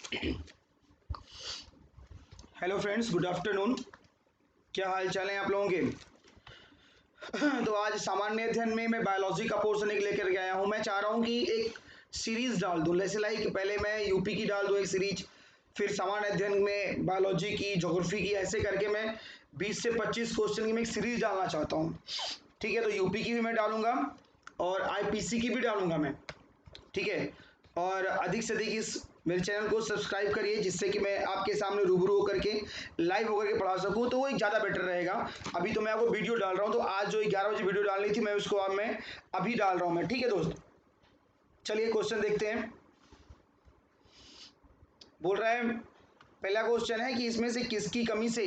Hello friends, good afternoon. क्या हाल चाल है आप लोगों के? तो आज सामान्य अध्ययन में मैं बायोलॉजी का पोर्शन एक लेकर के आया हूँ। मैं चाह रहा हूँ कि एक सीरीज डाल दूँ, जैसे लाइक पहले मैं यूपी की डाल दूँ एक सीरीज, फिर सामान्य अध्ययन में बायोलॉजी की, ज्योग्राफी की, ऐसे करके मैं 20 से 25 क्वेश्चन की मैं एक सीरीज डालना चाहता हूँ। ठीक है, तो यूपी की भी मैं डालूंगा और आईपीसी की भी डालूंगा मैं। ठीक है, और अधिक से अधिक इस मेरे चैनल को सब्सक्राइब करिए, जिससे कि मैं आपके सामने रूबरू होकर के लाइव होकर के पढ़ा सकूं, तो वो एक ज़्यादा बेटर रहेगा। अभी तो मैं आपको वीडियो डाल रहा हूं, तो आज जो 11 बजे वीडियो डालनी थी मैं उसको अब मैं अभी डाल रहा हूं मैं। ठीक है दोस्त, चलिए क्वेश्चन देखते हैं। बोल रहा है, पहला क्वेश्चन है कि इसमें से किसकी कमी से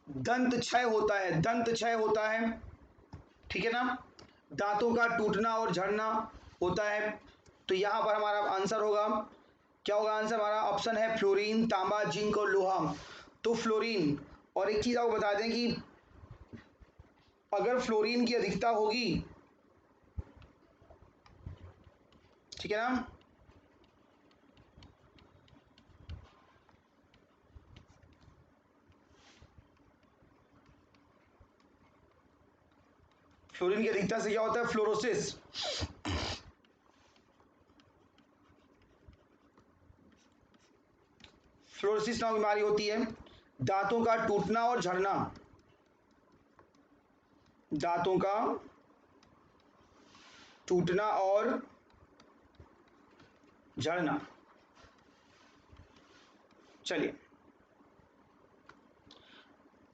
दंत क्षय होता है? दंत क्षय होता है, ठीक है ना, दांतों का टूटना और झड़ना होता है। तो यहां पर हमारा आंसर होगा, क्या होगा आंसर हमारा? ऑप्शन है फ्लोरीन, तांबा, जिंक और लोहा। तो फ्लोरीन। और एक चीज आपको बता दें कि अगर फ्लोरीन की अधिकता होगी, ठीक है ना, फ्लोरीन की अधिकता से क्या होता है? फ्लोरोसिस। फ्लोरोसिस नाम की बीमारी होती है। दांतों का टूटना और झड़ना, दांतों का टूटना और झड़ना। चलिए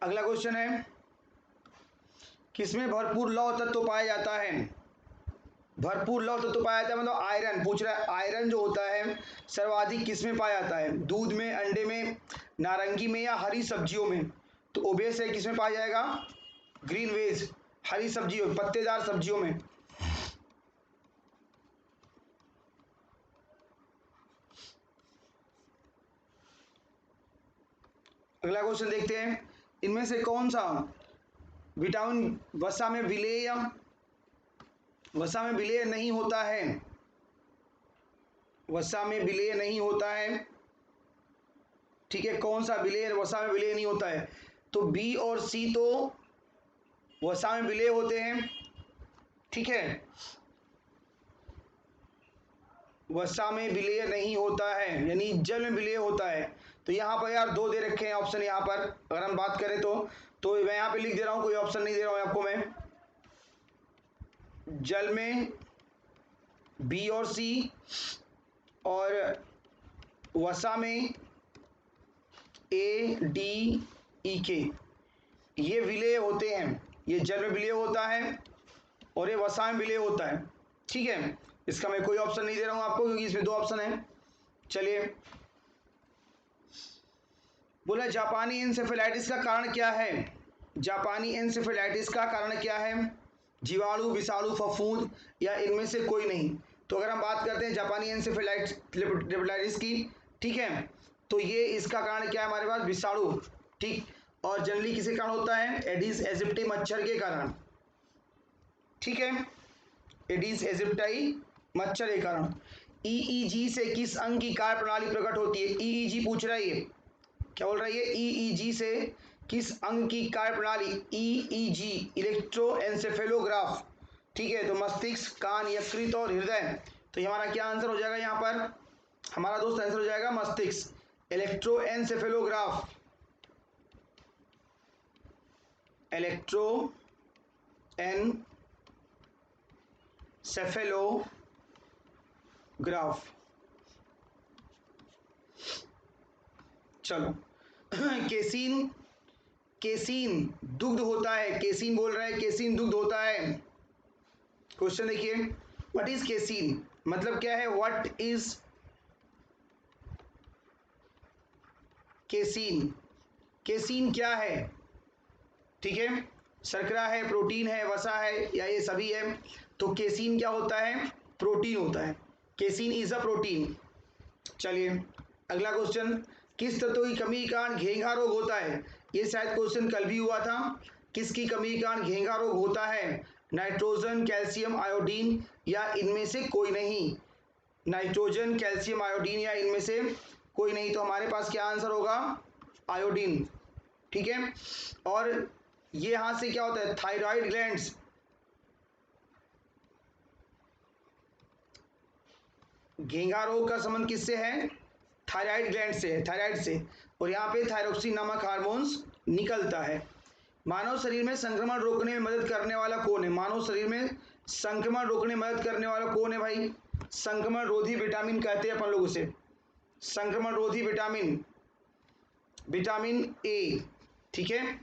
अगला क्वेश्चन है, किसमें भरपूर लौह तत्व पाया जाता है? भरपूर लौह तत्व पाया जाता है मतलब आयरन पूछ रहा है। आयरन जो होता है सर्वाधिक किसमें पाया जाता है? दूध में, अंडे में, नारंगी में या हरी सब्जियों में? तो ओबेस है, किसमें पाया जाएगा? ग्रीन वेज, हरी सब्जियों, पत्तेदार सब्जियों में। अगला क्वेश्चन देखते हैं, इनमें से कौन सा विटामिन वसा में विलेय या वसा में विलेय नहीं होता है? वसा में विलेय नहीं होता है, ठीक है, कौन सा विलेय वसा में विलेय नहीं होता है? तो बी और सी तो वसा में विलेय होते हैं, ठीक है, वसा में विलेय नहीं होता है, यानी जल में विलेय होता है। तो यहाँ पर यार दो दे रखे हैं ऑप्शन, यहाँ पर अगर हम बात करें तो मैं यहाँ पे लिख दे रहा हूँ, कोई ऑप्शन नहीं दे रहा हूँ आपको मैं। जल में बी और सी, और वसा में ए डी ई के, ये विलेय होते हैं। ये जल में विलेय होता है और ये वसा में विलेय होता है, ठीक है। इसका मैं कोई ऑप्शन नहीं दे रहा हूं आपको, क्योंकि इसमें दो ऑप्शन है। चलिए, बोला जापानी एन्सेफेलाइटिस का कारण क्या है? जापानी एन्सेफेलाइटिस का कारण क्या है? जीवाणु, विषाणु, फफूंद या इनमें से कोई नहीं? तो अगर हम बात करते हैं जापानी एन्सेफेलाइटिस की, ठीक है, तो ये इसका कारण क्या है हमारे पास? विषाणु, ठीक। और जनरली किसके कारण होता है? एडिस एजिप्टी मच्छर के कारण, ठीक है, एडिस एजिप्टाई मच्छर के कारण। ईईजी से किस अंग की कार्य प्रणाली प्रकट होती है? ईईजी पूछ रहा है ये, क्या बोल रहा है ये? ईईजी से किस अंग की कार्य प्रणाली? ईईजी, इलेक्ट्रोएन्सेफेलोग्राफ, ठीक है। तो मस्तिष्क, कान, यकृत और हृदय। तो हमारा क्या आंसर हो जाएगा यहाँ पर? हमारा दोस्त आंसर हो जाएगा मस्तिष्क, इलेक्ट्रोएन्सेफेलोग्राफ, इलेक्ट्रोएन्सेफेलोग्राफ। चलो केसीन, केसीन दुग्ध होता है, केसीन बोल रहा है, केसीन दुग्ध होता है। क्वेश्चन देखिए, व्हाट इज केसीन, मतलब क्या है? What is casein? केसीन क्या है? ठीक है, शर्करा है, प्रोटीन है, वसा है, या ये सभी है? तो केसीन क्या होता है? प्रोटीन होता है। Casein is a protein. चलिए अगला क्वेश्चन, किस तत्व की कमी के कारण घेंघा रोग होता है? ये शायद क्वेश्चन कल भी हुआ था। किसकी कमी के कारण घेंघा रोग होता है? नाइट्रोजन, कैल्शियम, आयोडीन या इनमें से कोई नहीं? नाइट्रोजन, कैल्शियम, आयोडीन या इनमें से कोई नहीं। तो हमारे पास क्या आंसर होगा? आयोडीन। ठीक है। और ये यहां से क्या होता है? थायराइड ग्लैंड्स, घेंघा रोग का संबंध किससे है? थायराइड ग्लैंड से है, थायराइड से। और यहाँ पे थायरोक्सिन नामक हार्मोन्स निकलता है। मानव शरीर में संक्रमण रोकने में मदद करने वाला कौन है? मानव शरीर में संक्रमण रोकने में मदद करने वाला कौन है भाई? संक्रमण रोधी विटामिन कहते हैं अपन लोग उसे, संक्रमण रोधी विटामिन, विटामिन ए। ठीक है।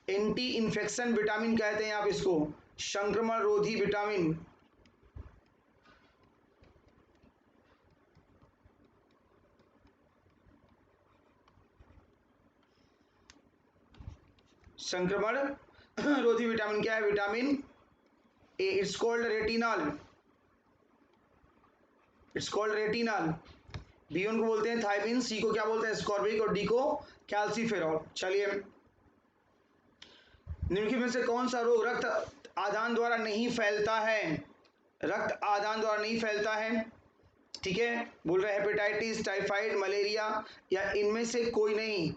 एंटी इन्फेक्शन विटामिन कहते हैं आप इसको, संक्रमण रोधी विटामिन। संक्रमण रोधी विटामिन क्या है? Vitamin A. It's called retinol, it's called retinol. B1 को बोलते हैं थायमिन, सी को क्या बोलते हैं? स्कॉर्बिक, और डी को कैल्सीफेरॉल। चलिए, निम्नलिखित में से कौन सा रोग रक्त आदान द्वारा नहीं फैलता है? रक्त आदान द्वारा नहीं फैलता है। ठीक है। बोल रहे हेपेटाइटिस, टाइफाइड, मलेरिया या इनमें से कोई नहीं।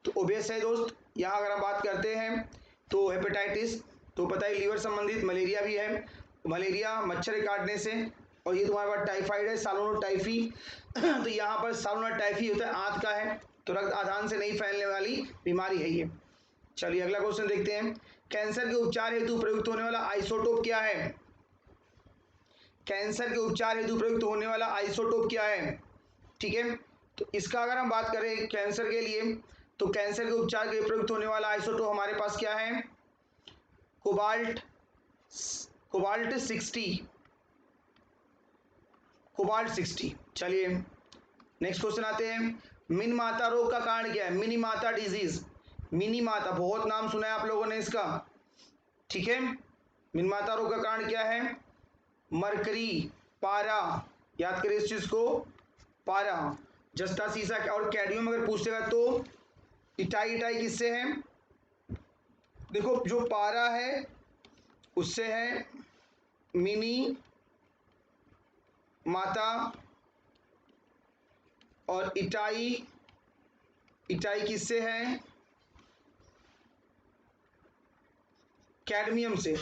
तो ओबियस है दोस्त, यहाँ अगर हम बात करते हैं तो हेपेटाइटिस तो पता है लीवर संबंधित, मलेरिया भी है, मलेरिया मच्छर काटने से, और ये तुम्हारे पास टाइफाइड है, सालोनो टाइफी तो यहाँ पर सालोनो टाइफी होता है, आंत का है, तो रक्त आदान से नहीं फैलने वाली बीमारी है ये। चलिए अगला क्वेश्चन देखते हैं। कैंसर के उपचार हेतु प्रयुक्त होने वाला आइसोटोप क्या है? कैंसर के उपचार हेतु प्रयुक्त होने वाला आइसोटोप क्या है? ठीक है। तो इसका अगर हम बात करें कैंसर के लिए, तो कैंसर के उपचार के लिए प्रयुक्त होने वाला आइसोटोप हमारे पास क्या है? Cobalt, cobalt 60, cobalt 60। चलिए नेक्स्ट क्वेश्चन आते हैं। मिनी माता रोग का कारण क्या है? मिनी माता डिजीज, मिनी माता बहुत नाम सुना है आप लोगों ने इसका। ठीक है। मिनी माता रोग का कारण क्या है? मरकरी, पारा, याद करिए इस चीज को, पारा, जस्ता, सीसा और कैडमियम अगर पूछेगा तो इटाई, इटाई किससे है? देखो जो पारा है उससे है मिनी माता, और इटाई, इटाई किससे है? कैडमियम से।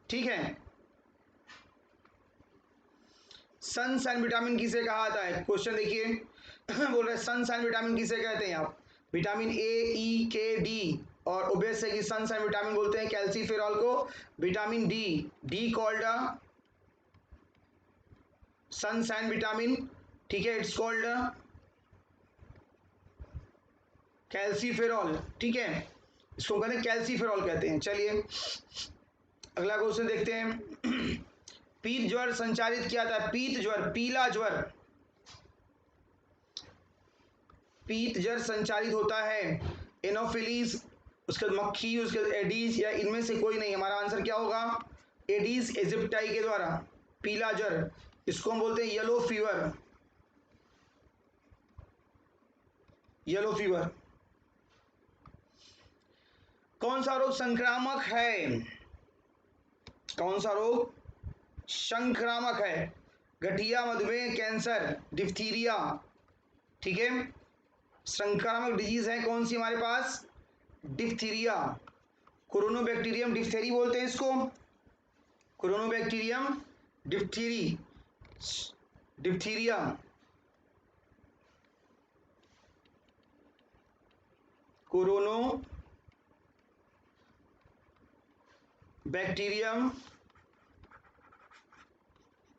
ठीक है। सनशाइन विटामिन किसे कहा जाता है? क्वेश्चन देखिए बोल रहे सनशाइन विटामिन किसे कहते हैं आप? विटामिन ए, ई, के, डी, और ओबियस है कि सनशाइन विटामिन बोलते हैं कैल्सीफेरॉल को। Vitamin D, D called sunshine vitamin. ठीक है। It's called calciferol. ठीक है, इसको कहते हैं कैल्सीफेरॉल कहते हैं। चलिए अगला क्वेश्चन देखते हैं। पीत ज्वर संचारित किया था, पीत ज्वर, पीला ज्वर, पीत ज्वर संचारित होता है एनोफिलीज, उसके बाद मक्खी, उसके बाद एडीज या इनमें से कोई नहीं। हमारा आंसर क्या होगा? एडीज एजिप्टाई के द्वारा पीला ज्वर, इसको हम बोलते हैं येलो फीवर, येलो फीवर। कौन सा रोग संक्रामक है? कौन सा रोग संक्रामक है? गठिया, मधुमेह, कैंसर, डिप्थीरिया। ठीक है। संक्रामक डिजीज है कौन सी हमारे पास? डिप्थीरिया, कोरोनोबैक्टीरियम डिप्थेरी बोलते हैं इसको, कोरोनोबैक्टीरियम डिप्थीरी, डिप्थीरिया। Corona bacterium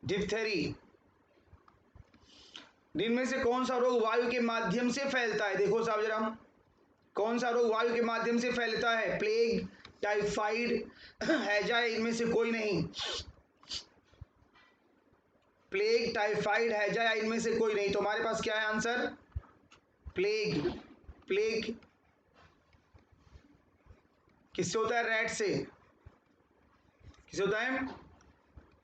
diphtheriae. इनमें से कौन सा रोग वायु के माध्यम से फैलता है? देखो साहब जरा, कौन सा रोग वायु के माध्यम से फैलता है? प्लेग, टाइफाइड, हैजा, इनमें से कोई नहीं। प्लेग, टाइफाइड, हैजा या इनमें से कोई नहीं। तो हमारे पास क्या है आंसर? प्लेग। प्लेग किससे होता है? रैट से। किससे होता है?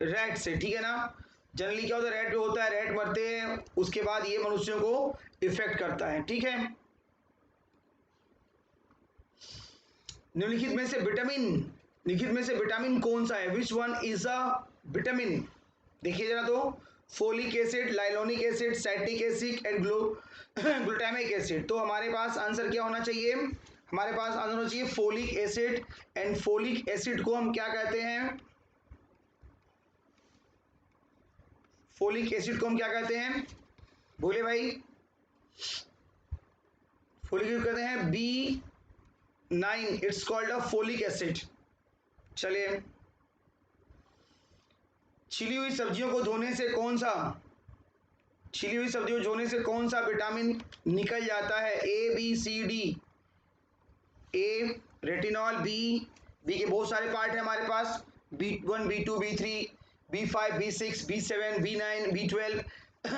रैट से। ठीक है ना। जनरली क्या होता है? रैट पे होता है, रैट मरते हैं, उसके बाद ये मनुष्यों को इफेक्ट करता है। ठीक है। निम्नलिखित में से विटामिन, निम्नलिखित में से विटामिन कौन सा है? Which one is a vitamin देखिए जरा तो, फोलिक एसिड, लाइलोनिक acid, acetic acid and glutamic acid. तो हमारे पास आंसर क्या होना चाहिए? हमारे पास आंसर होना चाहिए folic acid. And folic acid को हम क्या कहते हैं? फोलिक एसिड को हम क्या कहते हैं बोले भाई? फोलिक एसिड कहते हैं B9, it's called a folic acid. चलिए, छिली हुई सब्जियों को धोने से कौन सा विटामिन निकल जाता है? A B C D। A retinol, B के बहुत सारे पार्ट है हमारे पास, B1 B2 B3 B5 B6 B7 B9 B12,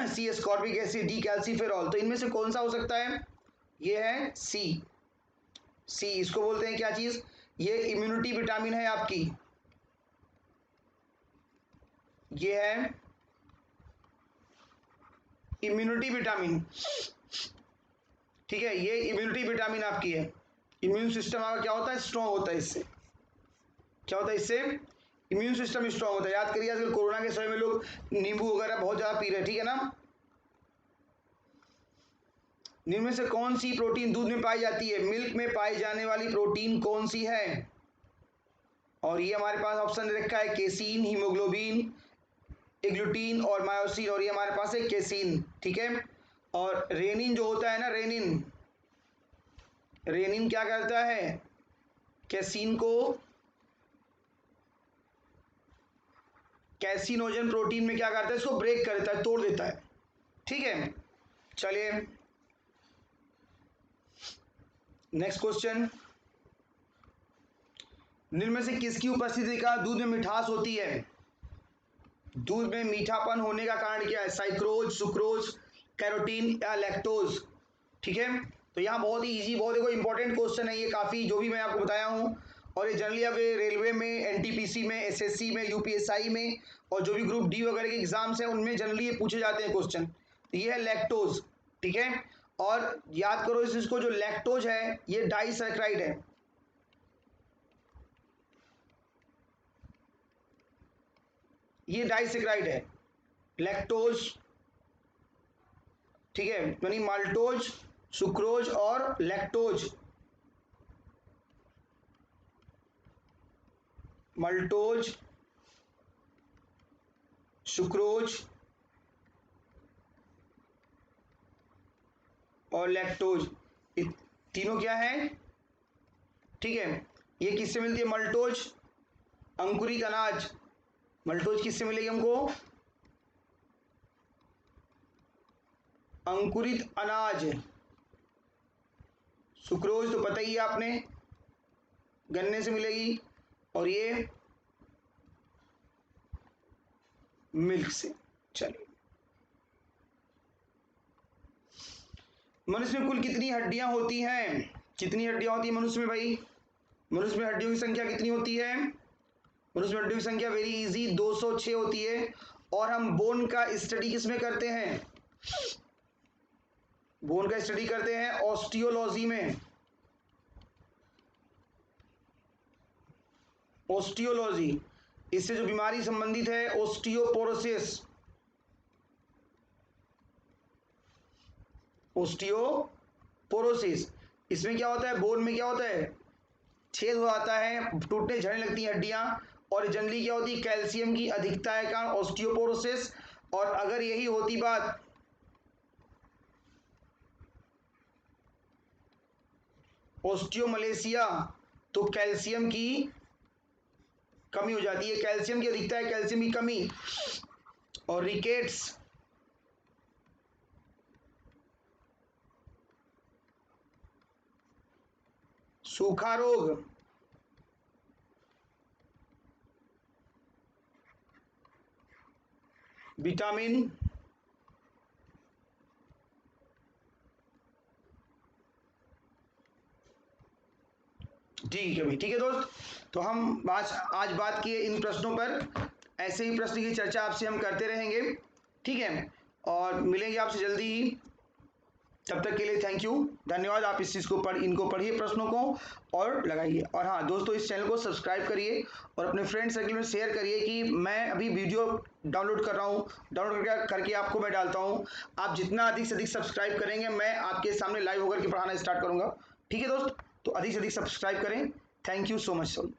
C ascorbic acid, D calciferol. तो इनमें से कौन सा हो सकता है? ये है सी। इसको बोलते हैं क्या चीज? ये इम्यूनिटी विटामिन है आपकी, ये है इम्यूनिटी विटामिन। ठीक है, ये इम्यूनिटी विटामिन आपकी है। इम्यून सिस्टम आपका क्या होता है? स्ट्रांग होता है इससे। क्या होता है इससे? इम्यून सिस्टम स्ट्रांग होता है। याद करिए आजकल कोरोना के समय में लोग नींबू वगैरह बहुत ज्यादा पी रहे हैं, ठीक है ना? इनमें से कौन सी प्रोटीन दूध में पाई जाती है? मिल्क में पाई जाने वाली प्रोटीन कौन सी है? और ये हमारे पास ऑप्शन दे रखा है केसीन, हीमोग्लोबिन, एग्लूटीन और मायोसिन। और ये हमारे पास है केसीन, ठीक है। और रेनिन जो होता है ना, रेनिन क्या करता है? कैसीन को कैसिनोजन प्रोटीन में क्या करता है? इसको ब्रेक कर देता है, तोड़ देता है, ठीक है। चलिए नेक्स्ट क्वेश्चन, निम्न में से किसकी उपस्थिति का दूध में मिठास होती है? दूध में मीठापन होने का कारण क्या है? साइक्रोज, सुक्रोज, कैरोटीन या लैक्टोज? ठीक है, तो यहाँ बहुत ही इजी, बहुत देखो इंपॉर्टेंट क्वेश्चन है ये काफ़ी, जो भी मैं आपको बताया हूँ। और ये जनरली अब रेलवे में, एनटीपीसी में, एसएससी में, यूपीएसआई में और जो भी ग्रुप डी वगैरह के एग्जाम्स हैं उनमें जनरली ये पूछे जाते हैं क्वेश्चन। तो ये है लैक्टोज, ठीक है। और याद करो इसको, जो लैक्टोज है ये डाइसैकेराइड है। ये डाइसैकेराइड है लैक्टोज, ठीक है, यानी माल्टोज, सुक्रोज और लैक्टोज। माल्टोज, सुक्रोज और लैक्टोज, ये तीनों क्या है? ठीक है, ये किससे मिलती है? मल्टोज अंकुरित अनाज। मल्टोज किससे मिलेगी हमको? अंकुरित अनाज। सुक्रोज तो पता ही है आपने, गन्ने से मिलेगी। और ये मिल्क से। चलिए, मनुष्य में कुल कितनी हड्डियां होती हैं? कितनी हड्डियां होती है मनुष्य में भाई? मनुष्य में हड्डियों की संख्या कितनी होती है? मनुष्य में हड्डियों की संख्या वेरी इजी 206 होती है। और हम बोन का स्टडी किसमें करते हैं? बोन का स्टडी करते हैं ऑस्टियोलॉजी में। ऑस्टियोलॉजी, इससे जो बीमारी संबंधित है ओस्टियोपोरोसिस। ओस्टियोपोरोसिस, इसमें क्या होता है? बोन में क्या होता है? छेद हो जाता है, टूटने झड़ने लगती हैं हड्डियां। और जनरली क्या होती है? कैल्शियम की अधिकता के कारण ऑस्टियोपोरोसिस। और अगर यही होती बात ओस्टियोमलेशिया, तो कैल्शियम की कमी हो जाती है। कैल्शियम की अधिकता है, कैल्शियम की कमी। और रिकेट्स, सूखा रोग, विटामिन डी की कमी। ठीक है दोस्त, तो हम आज बात किए इन प्रश्नों पर। ऐसे ही प्रश्न की चर्चा आपसे हम करते रहेंगे, ठीक है। और मिलेंगे आपसे जल्दी ही। तब तक के लिए थैंक यू, धन्यवाद। आप इस चीज़ को इनको पढ़िए प्रश्नों को और लगाइए। और हाँ दोस्तों, इस चैनल को सब्सक्राइब करिए और अपने फ्रेंड सर्कल में शेयर करिए कि मैं अभी वीडियो डाउनलोड कर रहा हूँ, डाउनलोड करके आपको मैं डालता हूँ। आप जितना अधिक से अधिक सब्सक्राइब करेंगे, मैं आपके सामने लाइव होकर के पढ़ाना स्टार्ट करूँगा। ठीक है दोस्त, तो अधिक से अधिक सब्सक्राइब करें। Thank you so much sir.